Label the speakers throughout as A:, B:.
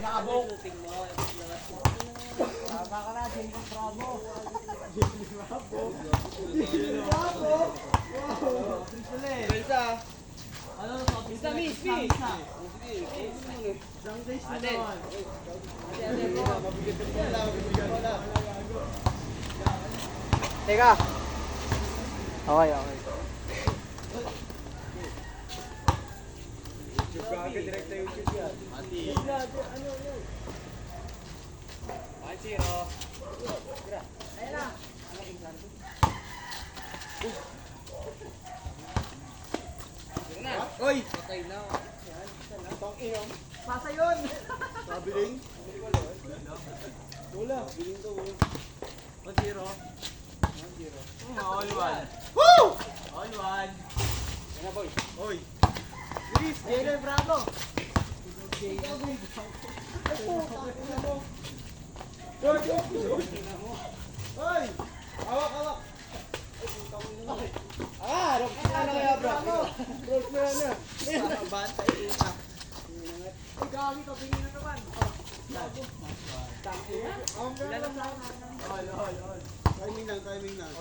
A: Bravo. Tama ka na, Jacob Bravo. Bravo. Wow. Pisa. Ano to? Pisa, miss. Isang days na naman. Teka. Okay. Direct sa YouTube yan. Mati. Ano? 1-0. Ayan na. Oy! Patay na. Pang iyong. Pasa yun! Mabiling? Wala. Mabiling to. 1-0. All one. Woo! All one. Yan na boy. Oy! Bilis! Jalen Bravo! Hoy! Hawak! Rock na kaya Bravo! Rock na. Bantay ita. Ay, gagi ka, bingin na naman. Timing lang.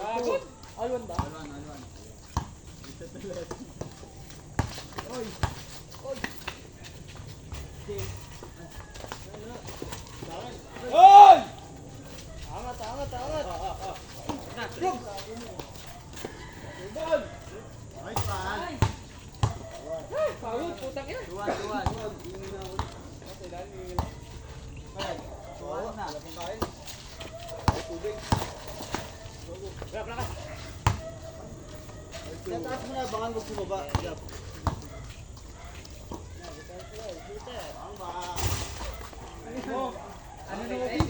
A: Alwan ba? Alwan. Oy! Oy! Angat. Drop! Ball! Nice man! Pawid, putang yan! Duwan. Tuwan na. Tubig. Lakas. Tataas mo na, baka huwag sumaba. Ano na Obi?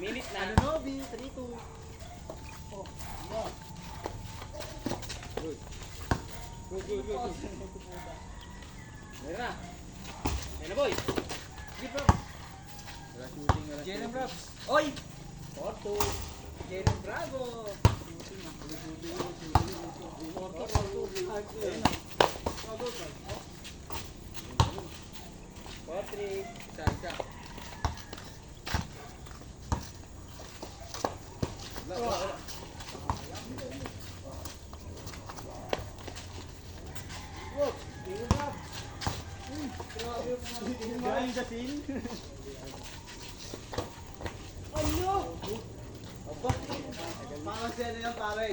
A: Minute na. Ano na Obi? 3-2. Oh, no. Good. Meron na. Meron na boy. Give up. Wala shooting. Jalen Bravo. Oy! 4-2. Jalen Bravo. Patrick, isa.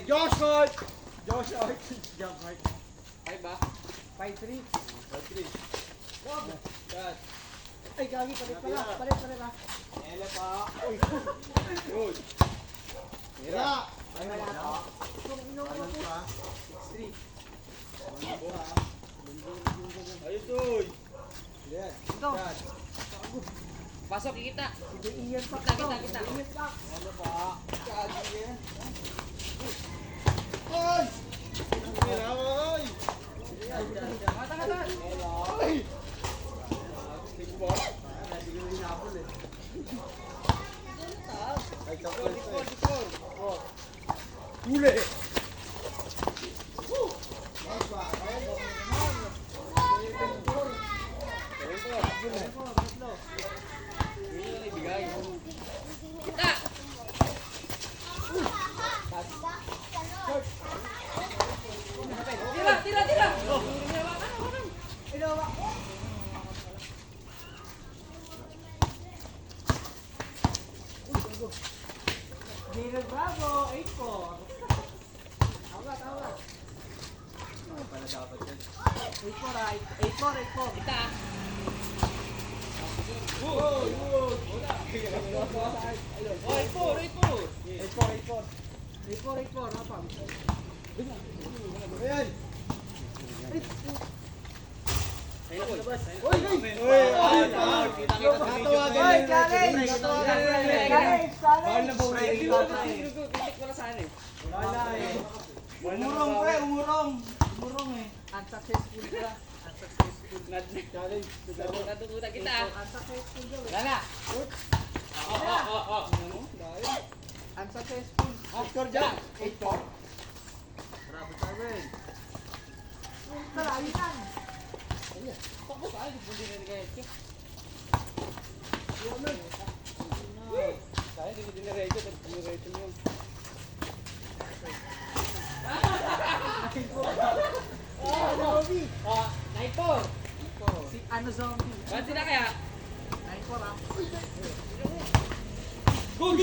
A: Josh Hart! Jump Hart. 5 ba? 5-3. God. Ay, gagi, palit pala. Ele pa. Good. Mira. Ay, wala. Ano pa? 6-3. Ayos, oy. Ito. Pasok, kita. Kita. Ano pa? Gagi yan. Oy! Mira, oy! Mata! Oy! Tikbol. Siguro hinapol eh. Ay, kapal ito eh. Huli! Kita! Tira! Ilawa! Jalen Bravo, 8-4. Awat. Ano pala dapat yan? 8-4. Kita! Wala! 8-4. Napam. Ayan! Umurong eh. Unsuccessful ka. Natutunan kita. Unsuccessful ka. Wala. Unsuccessful. After dyan. 8-4. Bravo Tarwin. Ayos yan. Tapos ay, hindi na kayo. Pansin na kaya? Good.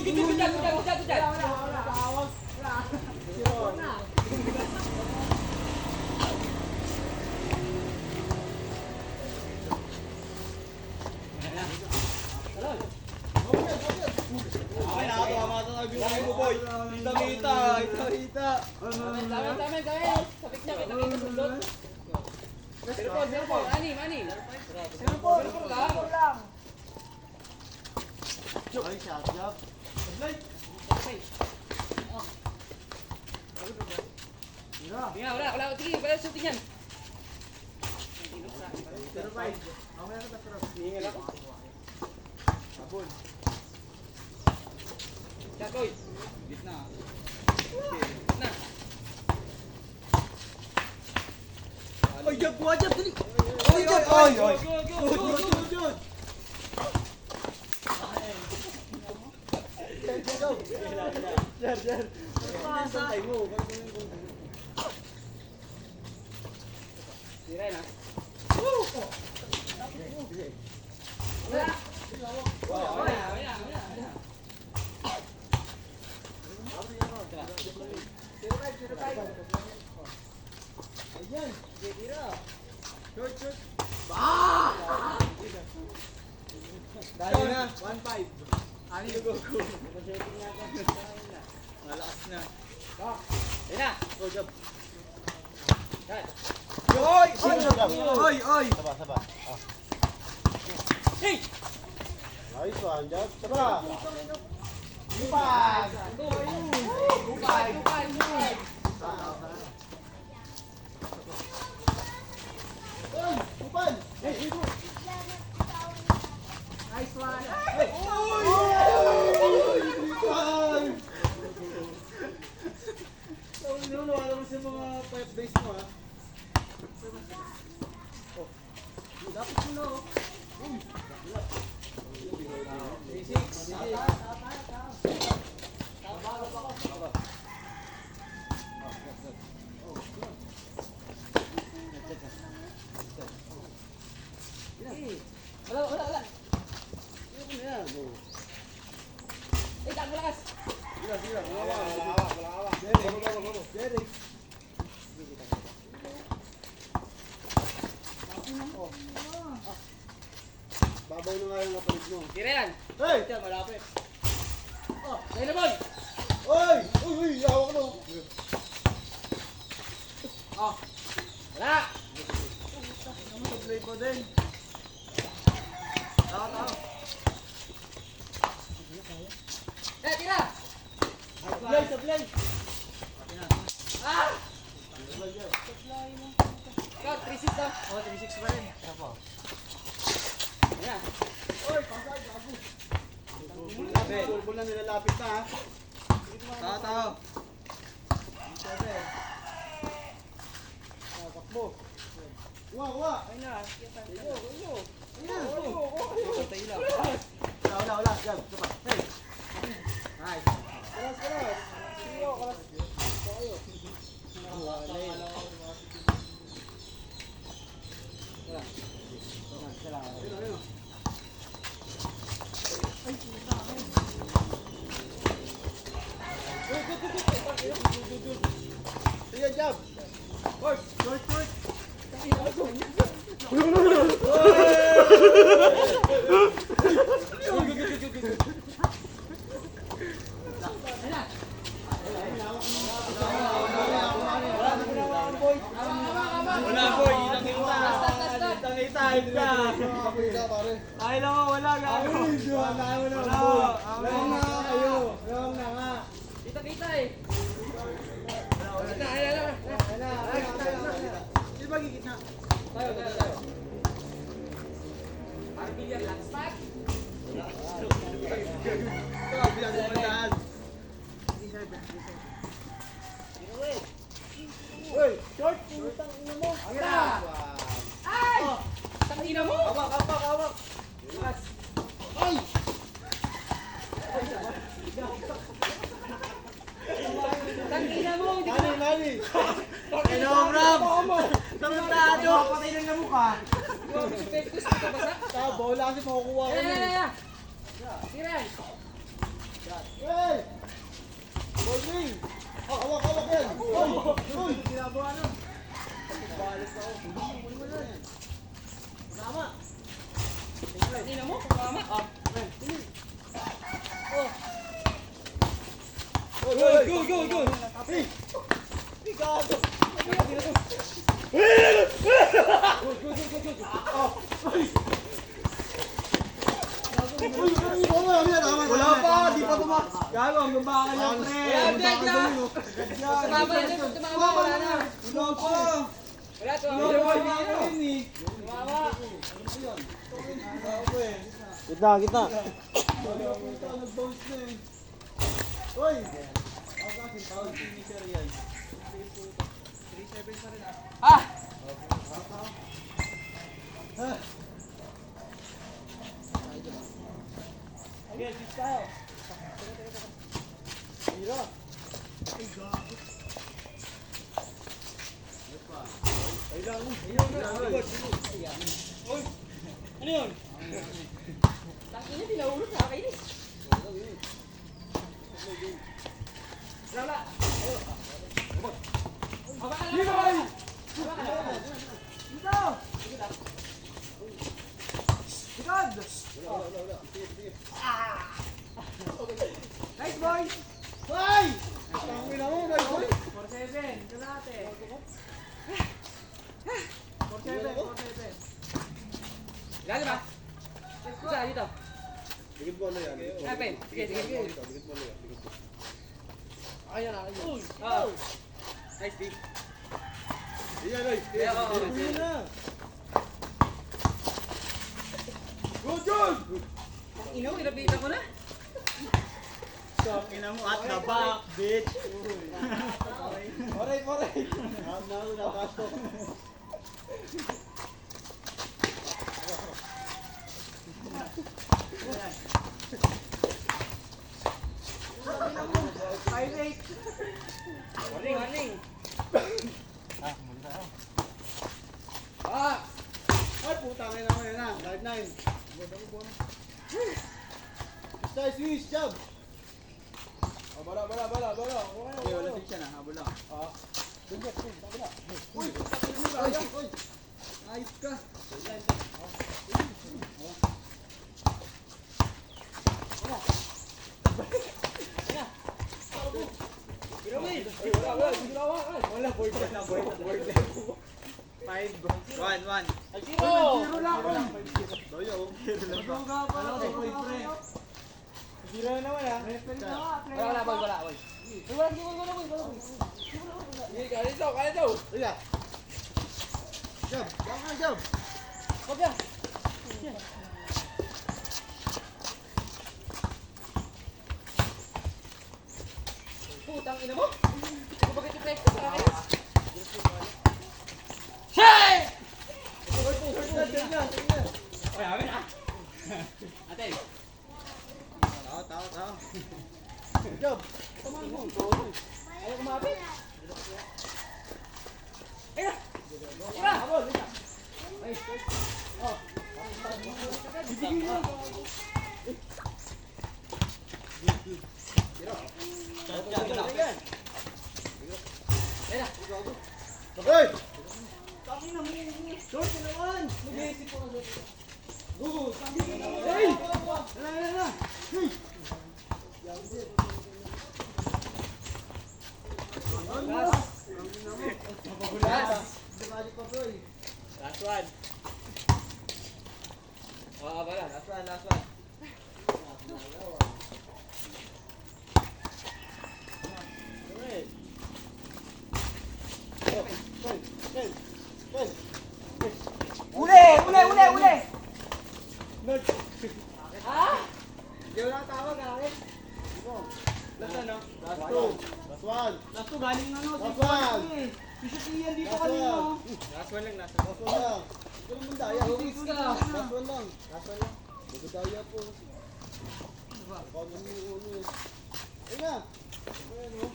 B: Ay, nakakatawa ka sa bilang mo, boy. Hita.
A: Tama. Sabik niya, kita kita sundot. Zero. Anim. Zero lang.
B: Ay, shot.
A: Okay. Wala. Sige, wala shooting yan. Jakoy.
B: Gitna.
A: Na.
B: Ay, jab, dali. Go. Jar. Santay mo.
A: Diray na. Wala.
B: Ayan. Shoot. Dahil na. 1-5. Ano yung go? Malakas na.
A: Yan na.
B: Go, jab.
A: Yan.
B: Oy!
C: Saba.
A: Hey!
C: Nice one, Jab. Saba.
B: Bang!
A: Bukay.
B: Upan!
A: Nice one.
B: Wala mo sa mga 5 days mo, ha?
A: Dapat mo no. Wala. Tak belas.
B: Babaw na nga yung kapalit mo.
A: Tira yan.
B: Hey! Malapit.
A: Sa'yo na boy.
B: Oy! Hawak na.
A: Wala.
B: Play ko din. Tao.
A: Tira.
B: Sablay.
A: Ah! Ikaw, 3-6 daw.
B: 3-6 pa rin.
A: Ayan.
B: Oy, pasay, gago. Tulbol na nilalapit na, ha? Tao. Takbo. Kuha.
A: Ayun na.
B: Wala. Jab. Sapa. Hey. Nice. Karas. Sige, jab. Short. Wala, boy. Tangita. Ay, lang, wala.
A: Kita eh.
B: Di ba gigit na?
A: Tayo. Arbilya last spot.
B: Ito, bilang mo bandahan. Uy, short. Putang ina mo.
A: Ay! Tangina mo!
B: Hawak.
A: Ay! Tangina mo! Hindi ka
B: Nani. Hello, Bram. Tarantado.
A: Patay lang na mukha. Gusto ka
C: Bola kasi makukuha ko na.
A: Kiran!
C: Hey! Bowling! Hawak yan! Uy! Ginagawa na. Balik ako. Tama!
A: Tingnan mo, kumama.
C: Go! Hey! Gago! Wala pa! Di pa tumak! Gago! Ang gumbakan niya, pre!
A: Tumama na, tumama. Wala na.
C: Wala pa!
A: Wala, tumama. Tumama.
C: Kita! Nag-bounce na eh. Hoy!
A: Ah!
C: Okay, sit tayo. Hira.
A: Ano yun? Tangina, pinahulog sa akin eh. Wala. Hawakan lang.
C: Dito! Sigad!
A: Nice boys!
C: Hoy! Tangin na mo, nice boy!
A: 4-7, ito natin. 4-7. Ilalim ba? Isa, dito.
C: Dikit mo na yan.
A: Open. Sige.
C: Dikit mo na yan.
A: Ayan. Oh. Nice deep.
C: Iyan, oy. Iyan na. Good!
A: Ino, inabitan ko na.
B: Ina mo at the back, bitch.
C: Oray. Napasok.
A: Warning.
C: Ay, putang ina mo yan na. Live 9. Stay, swish, jump. Bala.
B: Okay, wala siya na, habol lang.
C: Uy!
B: Ayos ka. Wala, board na. 5, 1.
C: Zero lang. Doyo.
B: Zero na naman ah.
A: Wala, boy. Wala. Kaya daw.
C: Iya. Jump. Jump.
A: Kopya. Putang ina mo. Bakit epekto sa akin? Hey! Oy, amin ah. Ate.
C: Tao. Jump.
A: Ayaw kumapit. Ayun. Tira.
C: Hoy! Hey! Na. Hey!
A: Last one. Last one. Uli! Ha?
B: Hindi wala tawag akin. Last ano?
C: Last two. Last one.
B: Last two galing na no.
C: Last one.
B: Sisutiyan dito
C: Last
B: kanina.
C: one.
A: Last one lang.
C: Last one lang. Ganun mo daya.
A: Fix ka.
C: Last one lang. Magdaya po. Ikaw na mo ulo eh. Ayun na. Ayun o.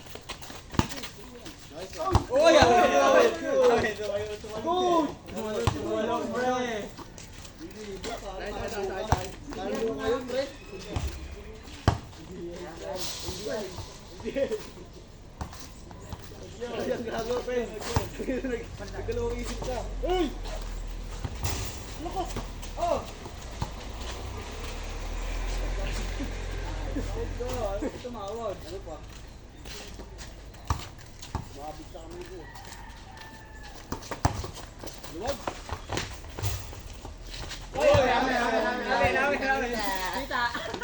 C: Nice one.
A: Oh, yeah.
C: Good!
B: Walang pre.
C: Lalo mo ngayon, pre. Ayan, gago, pre. Nagkalawang isip ka. Uy! Oh! Ano tumawag? Ano pa? Mabit sa kamay ko. Luwag!
A: Oy, namin.
C: Kita!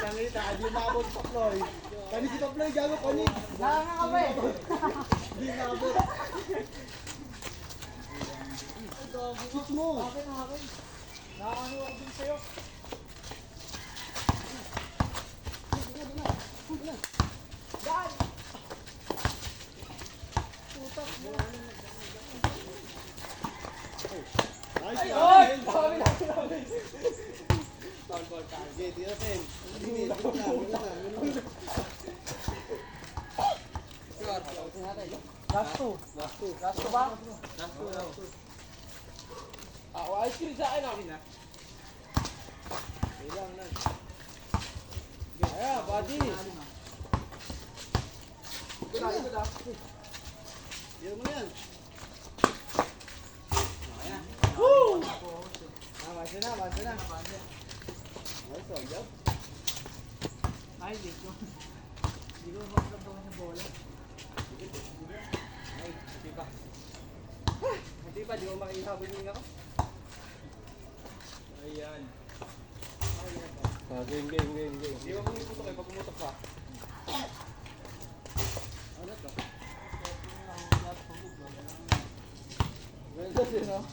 C: Kita, hindi umabot sa Paploy. Kani si Paploy, gago, kani.
B: Nakakakabay.
C: Hindi umabot. Shoot mo!
B: Akin. Nakakano ako din sa'yo. Daan! Putak mo.
C: Nice!
B: Oy!
C: Okay, tira Sen. Sige, wala na.
B: Last two. Last two ba? Ice cream sa akin ah.
C: Ilang na.
B: Ayan, buddy. Ito na.
C: Tira mo yan.
B: Woo! Basta na.
C: Nice one, Jab.
B: Ay, di ko. Hindi ko makakamdaman ng bola.
A: Ay, hindi pa. Hindi pa, di ko makihabol yung ako. Ayan.
C: Game.
A: Hindi ko pumuputok pag pumutok pa.
C: Ano to? Well, yun, no?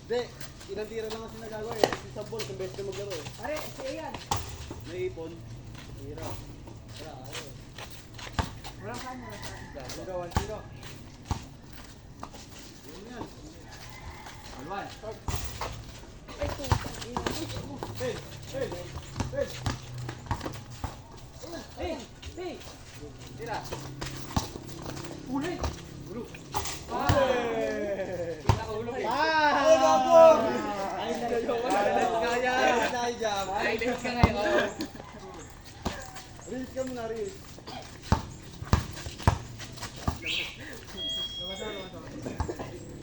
C: Hindi, ilang tira lang kasi nagagawa eh. Si Sabol, kung best ka maglaro eh.
B: Pare, si Ian.
C: Naipon. Tira. Tira, ayaw.
B: Walang saan.
A: Gawan, sino?
C: Yun yan.
A: Alwan.
C: Hey!
B: Hey!
A: Tira.
B: Ulit!
A: Pinakahulog eh.
C: Oh, Gabor!
A: Kaya.
C: Ay, Jab.
A: Highlight ka ngayon.
C: Reels ka muna, reels.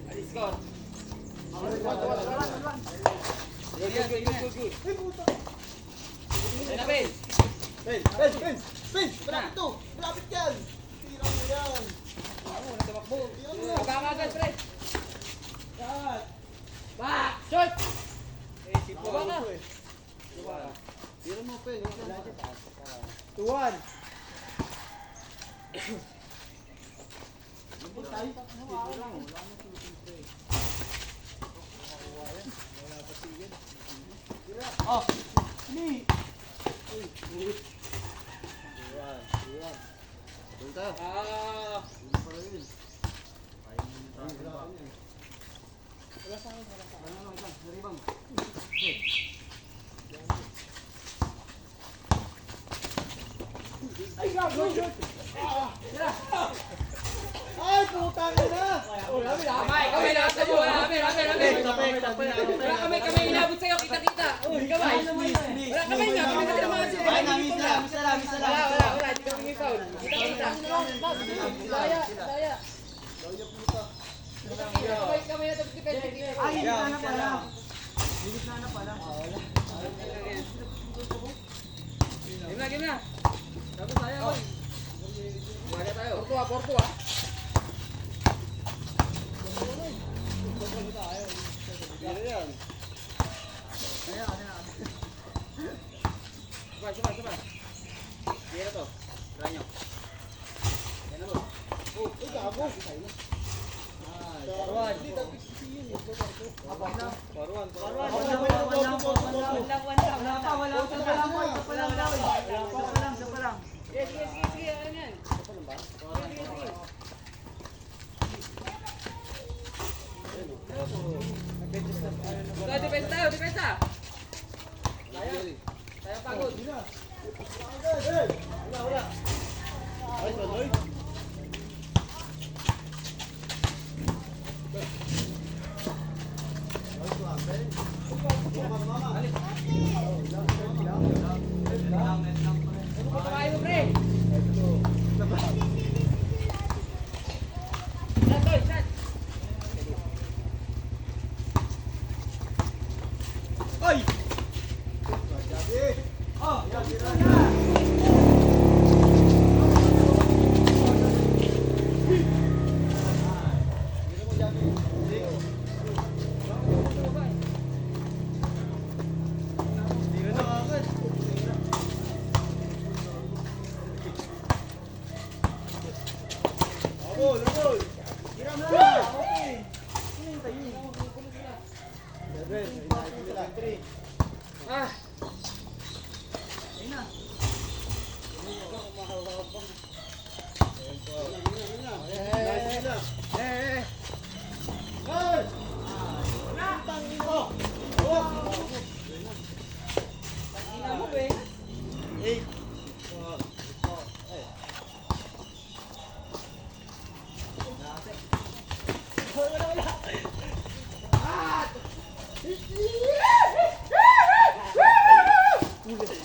A: Ay, score.
B: Good.
A: Good.
C: Ay, puta!
A: Ayun na, Ben.
C: Ben! Malapit to! Malapit yan! Tira mo yan!
A: Ako, nagtamakbo.
C: Tira mo!
A: Pagkakagal, pre.
C: Cut!
A: Back! Shot! Eh, si Po.
C: Baba ka! Tira mo, Ben.
B: 2-1.
C: Lambot tayo. Tira lang.
B: Oh! Ni!
C: Iwan. Doon tayo.
A: Ah,
C: Hindi pala yun. Ay, grabe yan.
B: Wala sa akin.
C: Ano lang ito? Naribang.
B: Ay, gago!
C: Ay, putang ina!
A: kamay lahat sa buhay. Wala kamay inabot sa'yo, kita-kita. Uy, kamay. Wala kamay nga, kita naman sila. Wala, hindi kami may foul. Kita-kita.
B: Daya!
C: Daya puta.
A: Kamay na tapos defense.
B: Ay, hindi na pala. Limit na pala.
A: Game na. Tapos tayo, boy. Wala tayo. Porto ah.
C: Tira yan.
A: Sabay. Sige na to. Try nyo. Yan na, boy.
C: Ay, gago.
A: Forward.
C: Hindi, dapat sisiyin eh.
A: Forward. Sige. Ano yan? Depensa. Tayo pagod.
C: Hey! Wala. Ay, sanoy. Ay, suwabe. Mama. Dito mo, Javi. Tira na agad. Abol, abol. Tira mo na. Okay. Seven. Inaayos nila. Three.
A: Ah! Ina mo, be.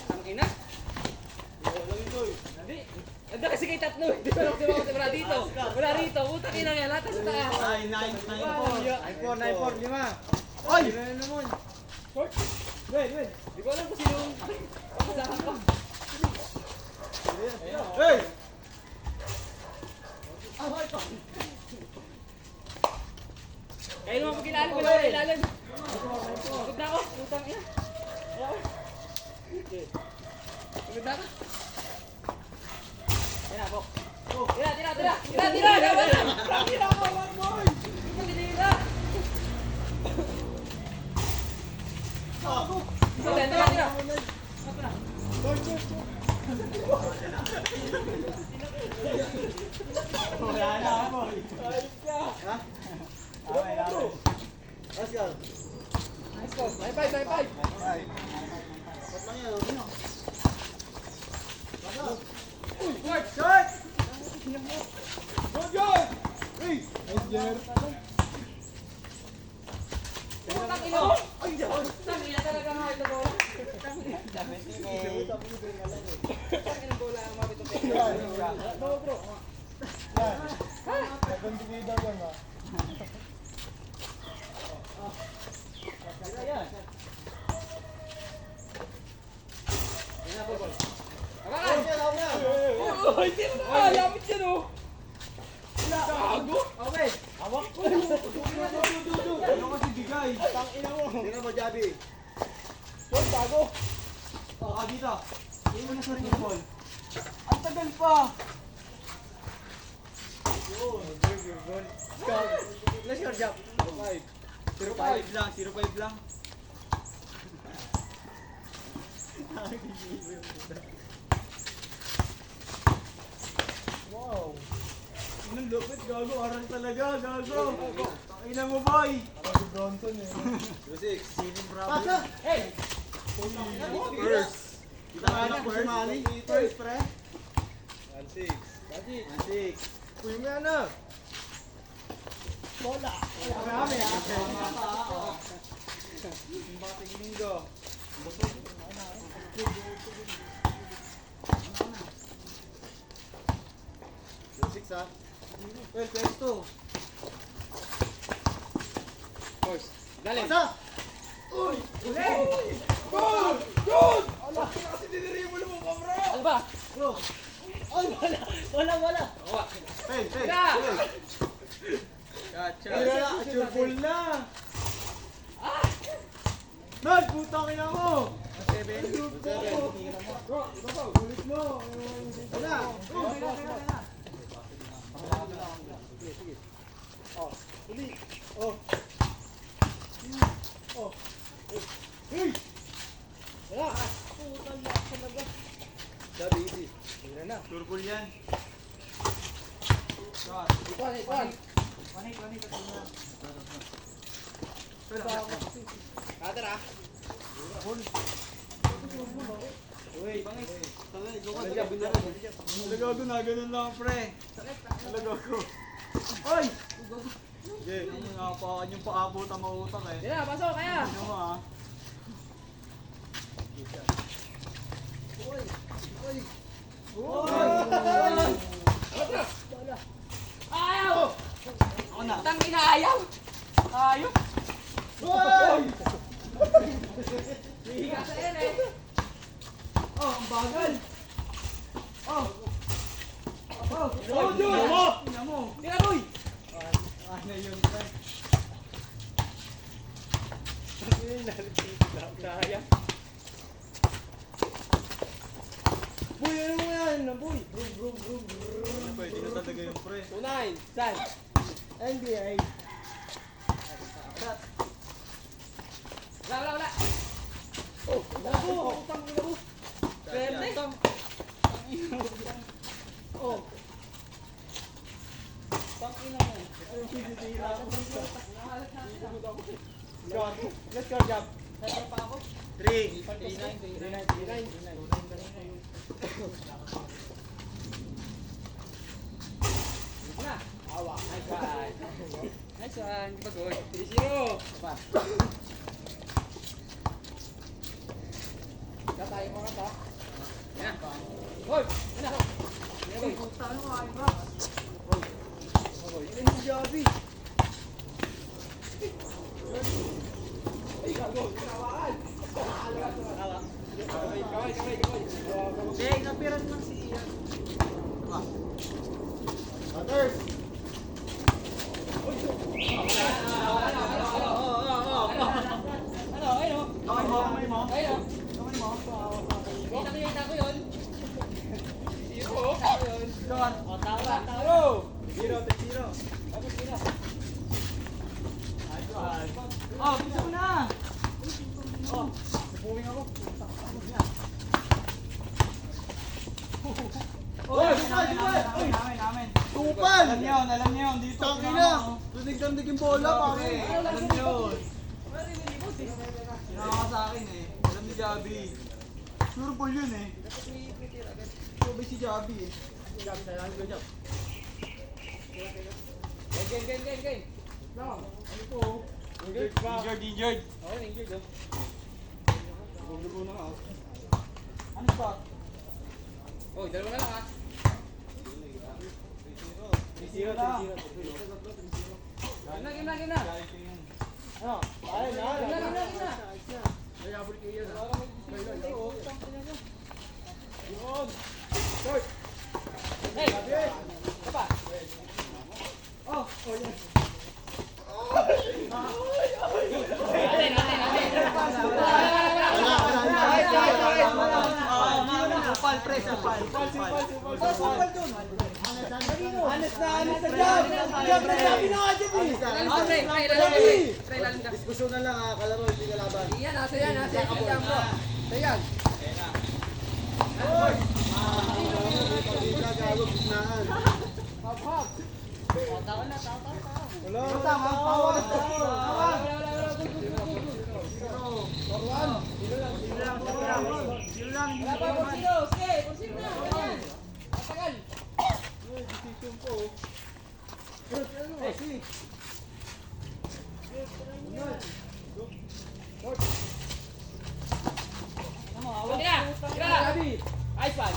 A: Ang ina. Hindi. Anda kasi kay tatlo. Hindi ko lang si wala dito. Wala rito. Utang ina yan. Lahat sa taas.
C: 9-4, 5.
B: Ay!
A: Hindi ko alam kung sino yung kasahan ko.
C: Hey!
A: Kaya naman pag-ilalim. Wala ko ilalim. Pagod na ako. Utang ina. Pagod na ako. Tira po. Tira. Tira ako. Tira. Tira.
C: Wala na ako. Ha? Let's go.
A: Nice call. Bye.
C: Ay. Dapat lang yan. Ano?
A: Short.
C: Hey! Nice, Jer.
A: Utang ina mo. Utang ina talaga nga ito ko. Utang ina bola ang mabito ko. Bro.
C: Yan. Nagandikida ka na.
A: Hawakan. Oh, hindi mo na. Lapit yan oh. Gago. Okay.
C: Hawak ko! Ano kasi bigay? Tangina mo! Tingnan mo, Javi.
B: Boy, bago.
C: Dito. Tingnan mo na sa table.
B: Ang tagal pa.
C: Let's go, Jav. 0-5 lang, 0-5 lang.
B: Wow.
C: Anong lupit, gago. Aral talaga, gago. Tangina mo, boy.
B: Parang si Bronson eh.
C: 2-6. Sining bravo.
A: Hey.
C: First. Kita nga na, first. First, pre. 1-6. 1-6.
B: Uy, may ano? Bola.
C: Marami, ah. Yung bating linggo. 2-6, ah. Well, first 2.
A: Force. Dali.
C: Pasa!
A: Ano ba?
B: Wala.
C: Hey!
A: Tira.
C: Gotcha.
B: Tira, churbol na.
C: Nag, putang ina mo! 7.
B: Bro, ulit mo.
C: Wala!
B: Uli. Oh. Hey! Wala. Putang ina talaga.
C: Sabi, easy.
B: Tira na.
C: Turbol yan. Shot.
A: Ikuan. Cutter ah.
C: Uy, bangis. Tagay, go ka. Nalagago na, ganun lang, pre. Nalagago. Oy! Okay, ano nga pa, yung paabot ang mautak eh.
A: Tira, pasok kaya.
C: Ano mo ah?
A: Ayaw!
C: Ako na.
A: Tangina ayaw! Ayaw!
C: Hoy!
A: Higa sa ere.
C: bagal. Oh,
A: Jun!
C: tingnan mo.
A: Tira, boy!
C: Ano yun, pre?
B: Kaya. Boy, ano mo yan? Boy.
C: Pwede na talaga yung pre.
B: Unahin. Saan? NBA.
A: Wala.
B: Oh, nako. Utang ina mo. Pwede. Oh. Tangina mo. Ayun, sinitira ako. Let's go, Jab. Saan pa ako?
C: 3.
B: 39.
A: Na!
B: Awa.
A: Nice one! Nice one! Pagod! 3-0!
B: Pa. Tatay mo ka pa.
A: Yan na! Hoy! Yan na! Yan na, boy!
B: Ano kain ba? Ini si Javi. Ay, gago. Kinawakan.
A: Kamay!
C: Eh, inapiran lang si Ian. Others!
A: Ano? Ayun o!
C: Kamay mo.
A: Ayun o!
C: Kamay mo.
A: Kita ko yun! Zero! Yun!
C: John.
A: Talo!
C: 0, 3-0.
A: Tapos sila!
C: Oh, gusto mo na. Oh, pupuwing ako. Oy, namin.
B: Tupal!
C: Alam niyo, dito.
B: Tangina. Tunig-tandig yung bola, pare.
C: Alam niyo. Sinama sa akin eh. Alam ni Javi. Sure ball yun eh. Sabi si Javi eh.
A: Game!
C: Ano po? Injured.
A: Oo, injured o.
C: Lugo na nga. Ano spot?
A: Oh, dalawa na lang ha!
C: 3-0
A: Game na!
B: Ano? Ayun na.
A: Game na! Hey! Isa pa!
C: Oh, yan. Supal, pre, supal. Supal dun.
B: Honest na Jab. Jab na sabi na nga, Jab eh.
A: Pre, lalim ka!
B: Diskusyon na lang ha, kalaro, hindi kalaban.
A: Yan, nasa yan! Yan, bro! Sa yan!
B: Pagkita, gago, gitnaan.
A: Hop!
B: Wala.
C: Tama, power. Sino lang,
A: Wala pa, Porsino! Sige, Porsino na! Yan! Matagal!
B: Decision ko.
A: Pwede na! Tira! Ice one!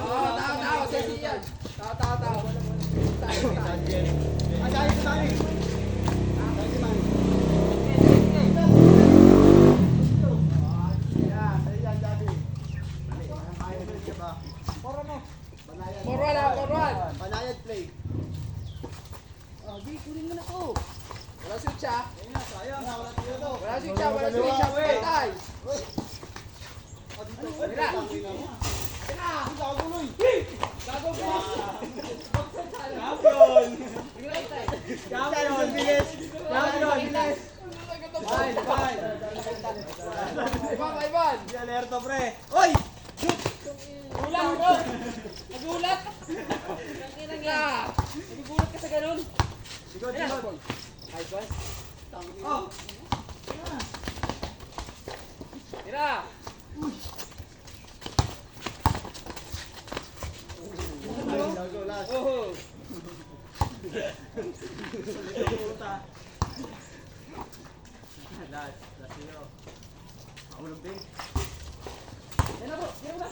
A: Oo, tao! Sexy yan! Tao!
B: Asahin sa tani.
A: Forward!
B: Panayad play.
A: Di, kunin mo na to! Wala switch ah!
C: sayang, wala tayo to.
A: Wala switch ah! Patay! Tira! Tira! Gago ko!
C: Champion!
A: Champion!
C: bilis! Champion, bilis!
A: Ivan!
C: Di alerto, pre. Oy!
A: Gulat bro! Nagulat! Tira! Nagugulat ka sa ganun!
C: Sigod,
A: Ayan!
C: sigod.
A: Ice one!
C: Oh!
A: Tira!
B: Gago, last.
A: Oh!
C: Puta. Last zero. Ako lang din.
A: Yan na bro! Yan mo na!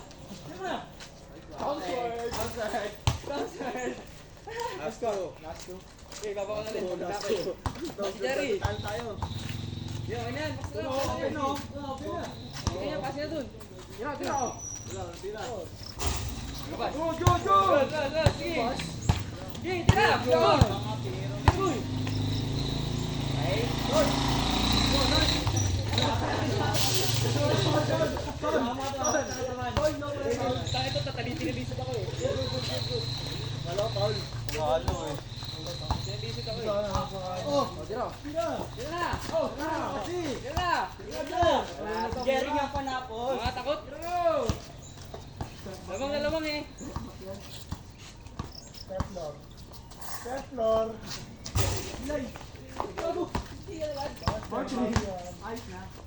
A: Yan mo na! Outside!
B: Last two. Last two.
A: Okay, baba ko na rin.
B: Last two.
A: Jerry!
B: Tayo.
A: Yan, ganyan! Basta na!
C: Okay, no?
A: Ganyan, pass na dun! Yan, tira! Labas.
C: Go!
A: Go, sige. Sige, tira. Go. Uy. Okay. Tayo ito, tatali-tinilisod ako eh.
C: Halo eh.
A: Tinilisod ako eh.
B: Oh,
A: Tira.
B: tira.
A: Tira na. Oh, tira.
C: Jerry nga panapos.
A: Mga takot. Lamang na lamang eh.
B: Teflor. Teflor.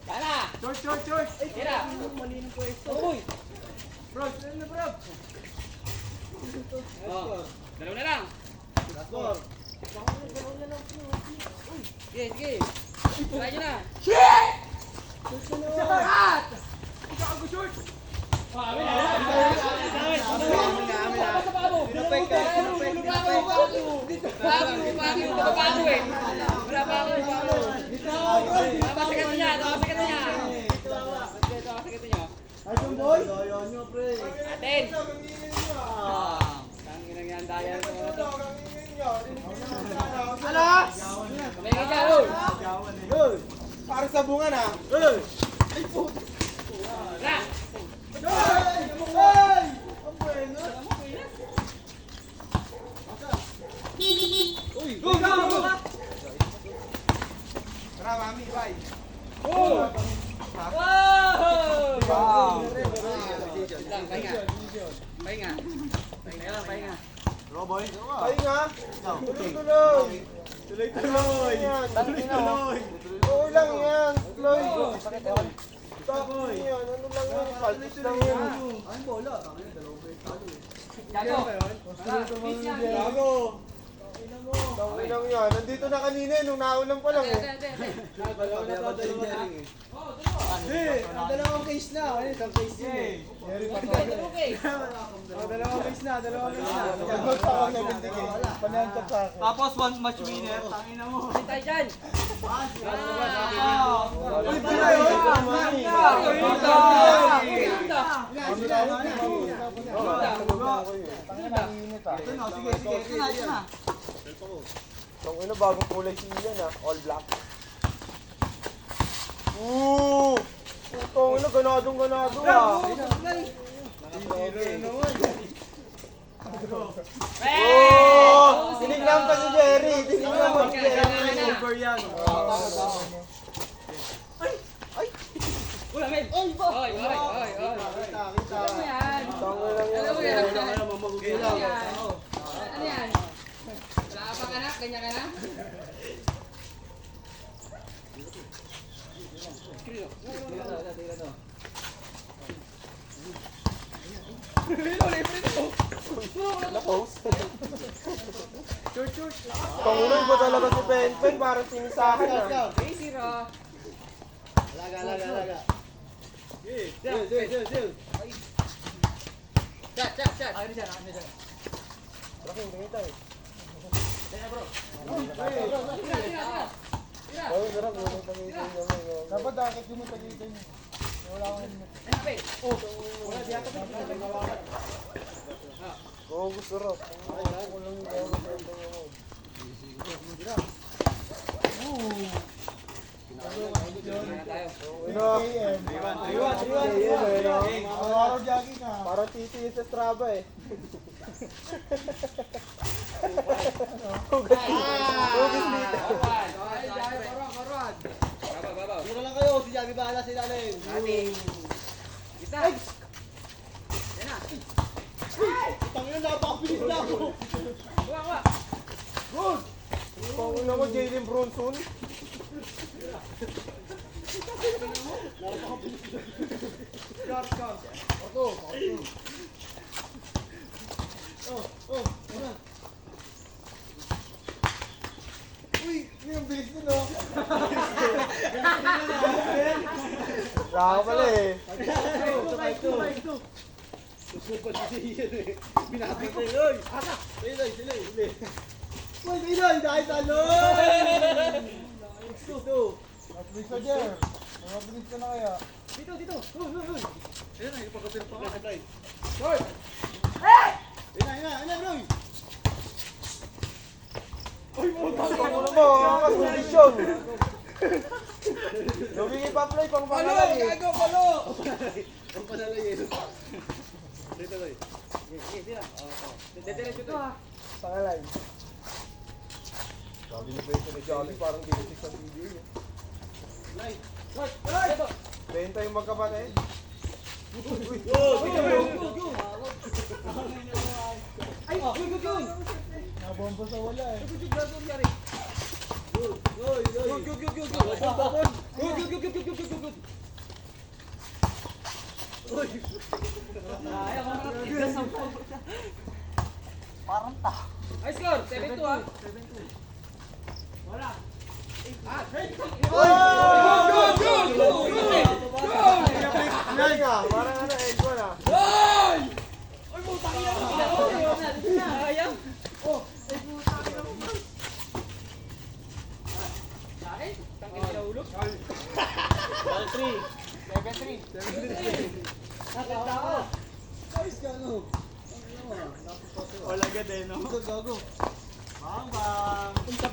A: Tara.
C: George!
A: Tira. Uy.
C: Bro, ano bro?
A: Oh, dalawa na lang.
B: Teflor.
A: Sige, sige. Try nyo na.
C: Gago, George!
A: Amin na. Sa bago. Bago eh. Wala pa ako. Napasakit niya.
B: Ay, boy.
A: Atin. Tangin ang yan daya sa mga to.
B: Alas!
A: Kamay ka dyan, Lul.
B: Yun. Para sa bunga na.
A: Tara.
B: Ay! Ay! Ang bueno.
C: Go!
B: Tara, mami, bye.
A: Wow! Lang, pahinga. Pahinga. Pahinga.
C: Roboy?
B: Ay nga. Tuloy-tuloy.
C: Tuloy-tuloy! Tuloy-tuloy!
B: Oo lang yan. Tuloy. Takoy yan. Ano lang yan? Palpis lang yan.
C: Ang bola.
A: Gago. Peace yan.
B: Gago. Tangin lang yan. Nandito na kanina eh, nung naulang pa lang eh.
C: Hindi! Ang dalawang case na. Ano isang case yun eh.
B: Jerry pa to.
A: Okay.
C: Dalawang case na.
B: Gagot ako na bintigay. Panantok sa akin.
C: Tapos one match winner. Tangina mo.
A: Hindi tayo dyan.
B: Uy, pala yun. Mami.
C: Ito na, sige. Ito na.
B: Tangina, bagong kulay siya na. All black. Tangina, ganadong-ganado ah. Tinignan pa si Jerry. Tinignan pa si Jerry.
C: Over yan.
A: Wala, men. Oy.
B: Kita.
A: Alam mo yan.
B: Tangina lang yan.
A: Alam mo yan. Ano yan? Wala ka pang anak? Ganyan ka na?
B: Tangina, iba talaga si Penpen. Parang sinisahan ah.
A: Easy, Ro.
C: Alaga.
A: Chat.
B: Laki, tingin tayo.
A: Tira.
B: Ay, sarap. Yung tagitin naman. Dapat dakit yung tagitin. Wala akong helmet. Oo, gusto sarap. Ako lang yung gawin sa ito mo. Parang titi sa Strava eh. Hugas dito.
A: Babaw.
C: Dito lang kayo. Si Javi bahala sila rin.
A: Kita. Yan na.
C: Tangina, napakabilis na ako.
A: Kuha.
B: Good! Panguna mo, Jalen Bronson. Uy, yun yung bilis nun, oh. Saka pala eh.
C: Susupad si Ian eh. Binapit na yun. Sila. Uy, Iloy, dahil taloy!
B: At least na, Jer. Mabilis ka na kaya.
A: Dito, dito.
C: Ayan na, ipagkapil pa ka.
A: Short.
C: Ina, bro.
B: Ano mo, ang kondisyon. Lumingi pa play, pang
A: Palo,
B: pangalay eh.
A: gago, palo.
C: Ang panalay eh. Dito, boy.
A: Dediretso to ha.
B: Pangalay. Sabi ni Beto ni Johnny, parang kinisik sa TV eh.
A: Short, dito.
B: Benta yung magkapatid.
A: Ay, yun.
B: Nabomba sa wala eh.
A: Ay, score. 7-2 ha. Wala. Ah,
B: Ay nga, parang ano, Elko na.
A: Sayang. Oh. Tangin nila ulo.
B: 7-3.
C: Wala ka din, no? Gago. Bang. Ito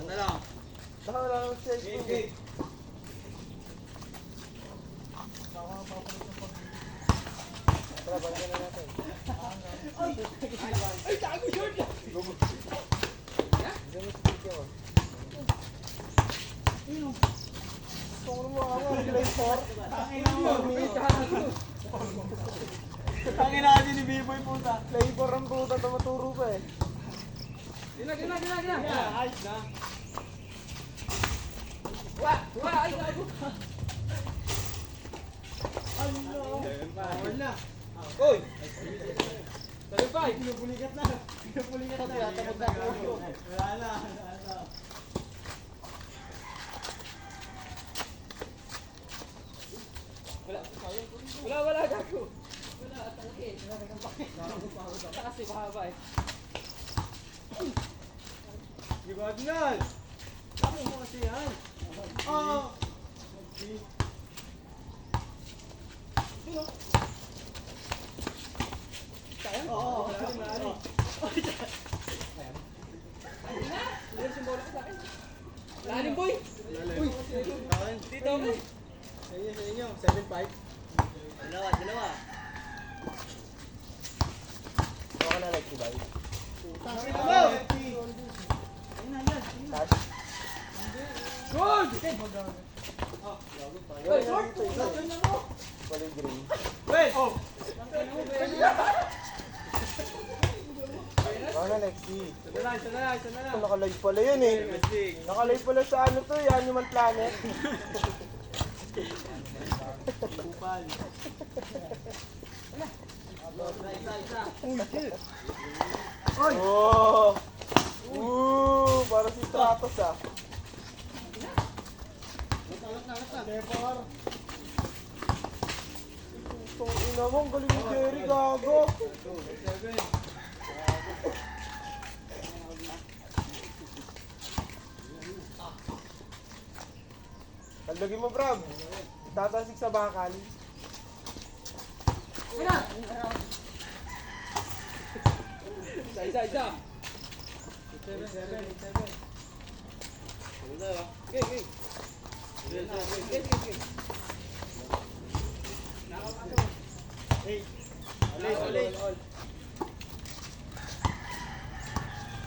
C: na lang.
B: Baka wala nang cellphone eh. Tara, balikan na natin.
A: Ay, tago short.
B: Kung ano mo ako, play 4.
C: Tangin na kasi ni B-Boy puta.
B: Play 4 ang puta, tumaturo pa eh.
A: Gina.
C: Ayos na.
A: Wa, ay, gago.
C: Bawal na.
A: Oy. 7-5.
C: Pinupulikat na. Wala na.
A: Wala, gago. Wala, talaki. Kasi mahaba eh.
C: Gibad na. Ako mo kasi yan. Oh. Oo, malali.
A: Meron simbolo ko sa akin. Lalim, boy.
C: Uy.
A: Dito ako.
C: Sa inyo. 7-5. Dalawa.
B: Baka na like si Bay.
C: Tangin mo.
B: Cash.
A: Good! Oy, short!
B: Walay green.
C: Wait.
B: Baka na like si.
C: Isa na lang.
B: Nakalive pala yun eh. Nakalive pala sa ano to, yung Animal Planet.
C: Kupal. Isa.
B: Oh! Para si Stratos ah. Itong ina mo, ang galing ni Jerry, gago. Tandagin mo, Brab. Tatasik sa bakal.
A: Isa. Okay.
C: Ulit.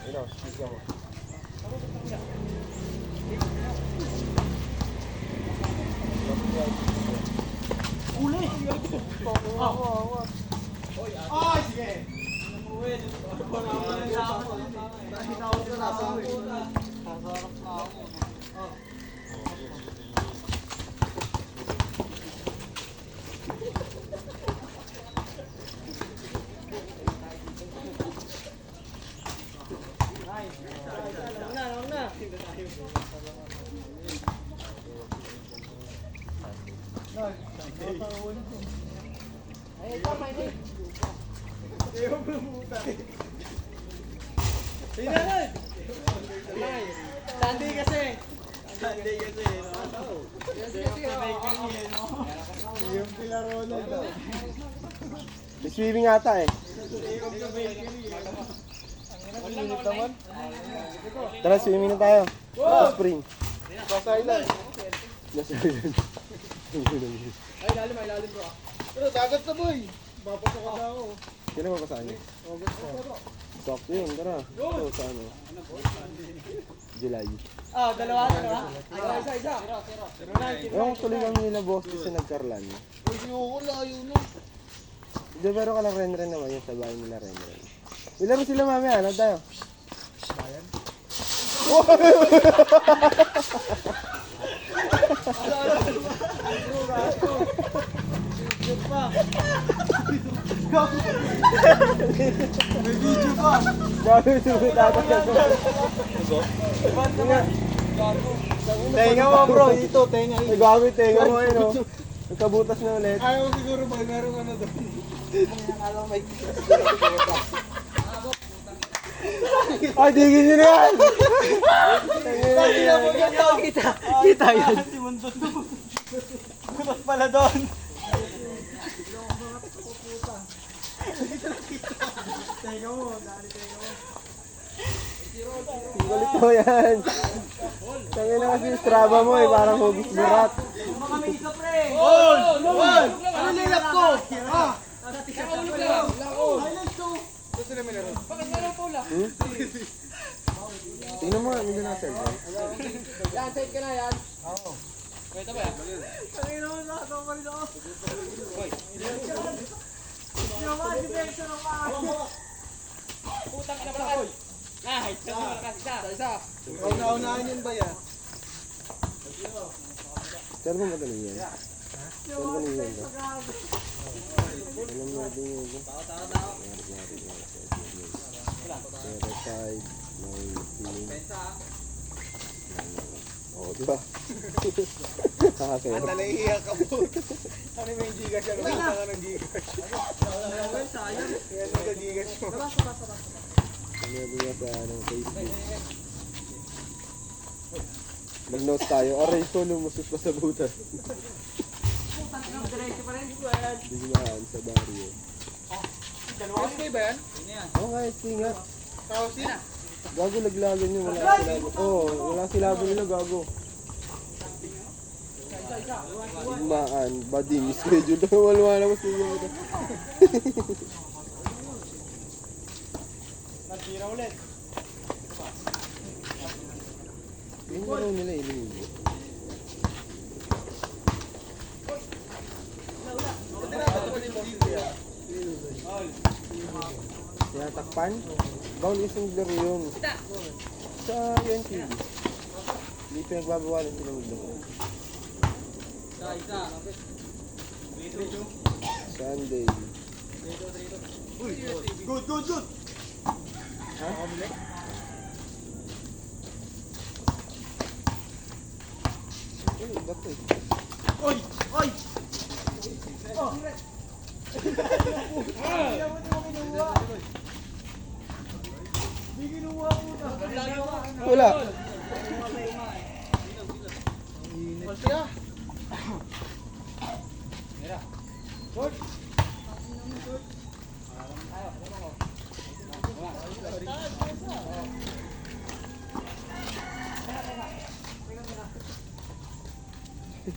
B: Ayun o, sige mo.
C: Uli.
B: Awa.
C: Ah, sige. Nakitawag ko na ako eh. Sasarap na ako. Huwag na.
A: Ay, tama ini.
C: Ayaw mo puta. Tingnan! Sunday kasi. Sunday kasi, no?
B: Yung pila Ronald. May swimming ata eh. Init naman. Tara, swimming na tayo. Sa spring. Sa island. Nasa island.
A: Ay, lalim bro.
B: Pero dagat na boy. Papasok ka na ako. Kailan mapasaan niyo? Sakto yun, tara. Ito sa ano? July.
C: Oh, dalawa.
A: Isa.
B: Yung tuloy kami nila boss kasi nagkarlan.
C: Ayoko, layo na.
B: Hindi, pero ka lang ren-ren naman yung sa bahay nila ren-ren. Ilaro sila mamaya, ano tayo? Bayan?
C: May video pa.
B: Gabi yung tatagay ko.
C: Tenga mo bro, dito, tenga.
B: Ay, gabi, tenga mo yun, no? Nagkabutas na ulit.
C: Ayaw siguro ba, meron ano doon.
B: Ay, digin nyo na yan!
C: Kita yan. Si Mundo doon. Butas pala doon. Tenga mo, dali tenga mo.
B: Galit mo yan. Tangin na kasi yung Strava mo eh, parang hugis burat.
C: Mga may isa pre. Hold! Ano nilap ko? Ha?
A: Nakaulog lang.
C: Highlights ko.
A: Bakit meron po lang?
B: Tingnan mo, hindi na cellphone.
A: Yan, side ka na yan. Wait, ba yan?
C: Tangina mo, nakakamarin ako. Hindi mo ma-depensa ng maaga.
A: Putang ina pala kayo. Nice. Kasi malakas isa.
C: Una-unahan yun ba yan?
B: Pero mo madali yan. Pero madali yan ba? Alam mo din yun. Pero side, may feeling. Oo, diba? Nakakaya.
C: Naiiyak ka po. Ano may gigas yan? Wala ka ng gigas. Sayang. Kaya nag-gigas mo.
B: Sinabi nga sa anong Facebook. Mag-note tayo. Aray ko, lumusot pa sa butas.
A: Diretso pa rin.
B: Biglaan sa barrio.
A: SK ba yan?
B: Oo nga, nga.
C: Kausin?
B: Gago laglagan nyo, wala silabo. Oo, wala silabo nila, gago. Digmaan, bading, schedule. Wala ko sa inyo.
C: Nagtira ulit.
B: Yung laro nila, ilinig. Tinatakpan? Bawal isang laro yun. Sa UNTV. Dito nagbabawalan sila maglaro. Sunday.
C: Uy, good.
B: Ha? Ano ba ito eh?
C: Oy! Oh! Hindi kinuha ko na.
B: Wala.
C: Masya.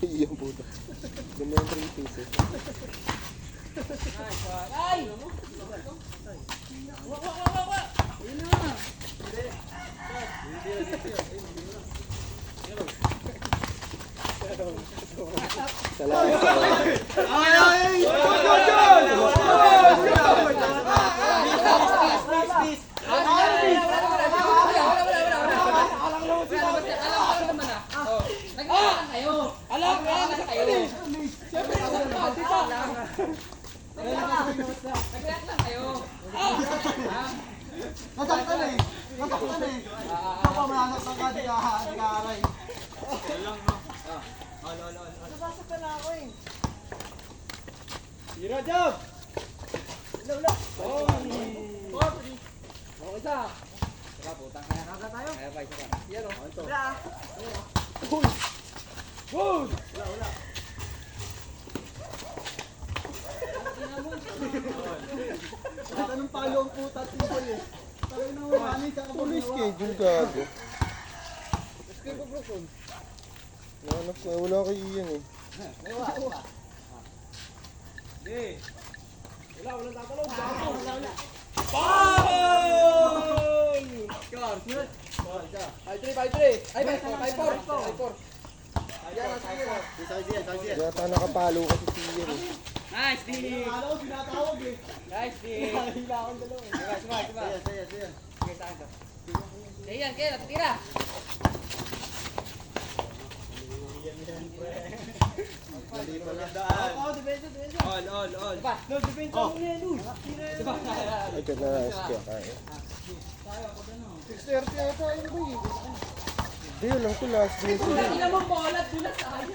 B: Iyang puta. Ganda yung 3 pieces.
A: Ay! Wa! Yun na.
B: Salamat.
C: Ay! Nasaktan eh. Kapag manasaktan ka, di ka-aray. Nasasaktan na ako eh.
B: Hira job!
A: Okay, isa. Putang kaya kaka tayo. Kaya pa, isa pa. Yan o.
C: Wala.
B: Good!
C: Wala nang palo ang puta at people eh. Talagang nang umanin sa kapag
B: Tuloy schedule gago. Nahanap ko, wala kay Ian eh.
C: Wala tatalog. Wala.
A: Score. Ay, 3. Ay, 5-4.
B: Yata nakapalo kasi si Ian eh.
A: Nice, D.
C: Akala ko tinatawag eh.
A: Nice, D.
C: Hila akong dalawa eh.
A: Suma.
C: Saya.
A: Okay, sa akin to. Yan, kaya natitira.
C: Hindi pala. Oo, depensa. All.
A: Pa.
C: No, depensa mo yan, uy.
B: Ay, kaya kaya kaya. 6:30 ata yun ba eh. Hindi, alam ko last game sila.
A: Hindi naman bola, dula sayang.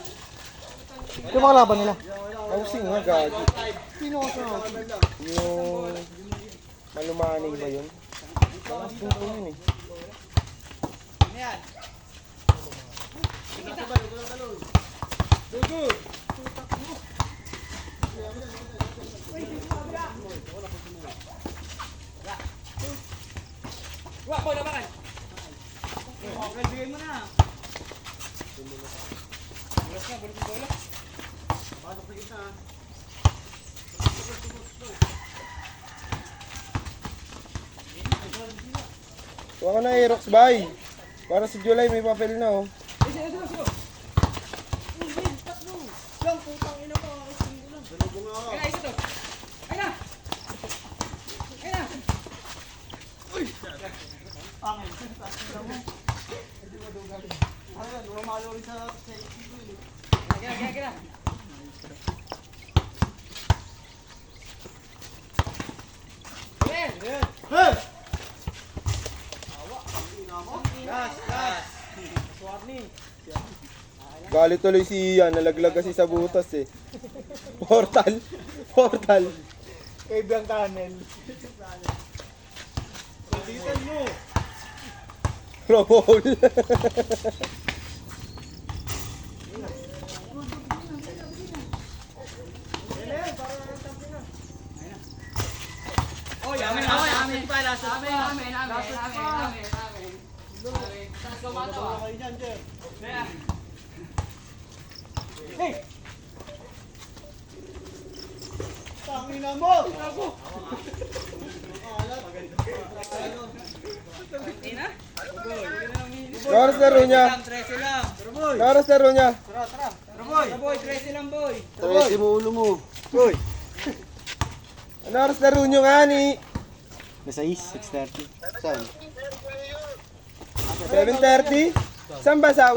B: Yung mga laban nila? Housing nga, gago. Sino ka sa yung Malumanay ba yun? Last game ko yun eh.
A: Ano yan?
C: Dugu.
A: Wah, boy, labangan.
C: Okay, bigay mo na.
A: Bulas na, bulas yung bola.
C: Pasok sa gitna.
B: Huwag ka na Aerox, bye! Para si July may papel na oh.
A: Sino.
C: Lang, putang ina mo. Dalubong ako.
A: Ay, isa to. Ay na.
C: Angin. Tira mo. Ayun, lumalo rin sa ito eh.
A: Kira. Well.
C: Hey! Gas. Warning.
B: Galit tuloy si Ian, nalaglag kasi sa butas eh. Portal.
C: Kay Biang Tunnel. Pagkitan mo.
B: Roll.
C: Oh, yamin na. Amin pa. Last pa.
A: Amen. Saan ka matawa?
C: Kayo dyan, Jer.
A: Kaya.
C: Hey! Tangina mo! Ako!
A: Ina?
B: Oras laro niya.
C: 13 lang. Pero boy!
B: Oras laro niya.
C: Tara. Pero boy! 13 lang boy!
B: 13 mo ulo mo. Uy. Ano oras laro nyo nga ni?
C: Nasa 6:30. Saan?
B: 7:30? Saan ba sa